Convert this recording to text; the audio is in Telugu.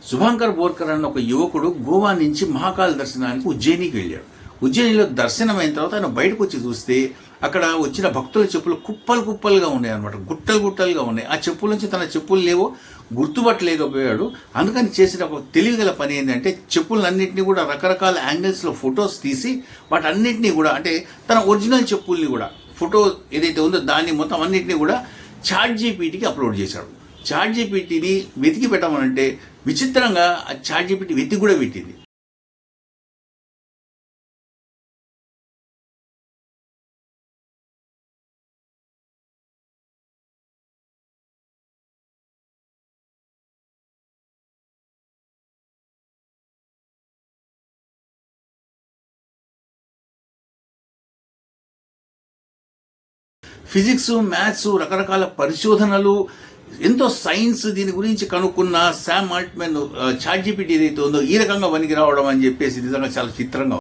శుభంకర్ బోర్కర్ అన్న ఒక యువకుడు గోవా నుంచి మహాకాల్ దర్శనానికి ఉజ్జయినికి వెళ్ళాడు. ఉజ్జయినిలో దర్శనం అయిన తర్వాత ఆయన బయటకు వచ్చి చూస్తే అక్కడ వచ్చిన భక్తుల చెప్పులు కుప్పలు కుప్పలుగా ఉన్నాయి అనమాట, గుట్టలు గుట్టలుగా ఉన్నాయి. ఆ చెప్పుల నుంచి తన చెప్పులు లేవో గుర్తుపట్టలేకపోయాడు. అందుకని చేసిన ఒక తెలివిగల పని ఏంటంటే చెప్పులన్నింటినీ కూడా రకరకాల యాంగిల్స్లో ఫొటోస్ తీసి వాటన్నిటినీ కూడా అంటే తన ఒరిజినల్ చెప్పుల్ని కూడా ఫోటో ఏదైతే ఉందో దాన్ని మొత్తం అన్నింటినీ కూడా చాట్‌జీపీటీకి అప్లోడ్ చేశాడు. చాట్‌జీపీటీని వెతికి పెట్టమనంటే విచిత్రంగా ఆ చాట్‌జీపీటీ వెతికి కూడా పెట్టింది. ఫిజిక్స్, మ్యాథ్స్, రకరకాల పరిశోధనలు, ఎంతో సైన్స్ దీని గురించి కనుక్కున్న శామ్ ఆల్ట్మన్ చాట్‌జీపీటీ ఏదైతే ఉందో ఈ రకంగా పనికి రావడం అని చెప్పేసి నిజంగా చాలా చిత్రంగా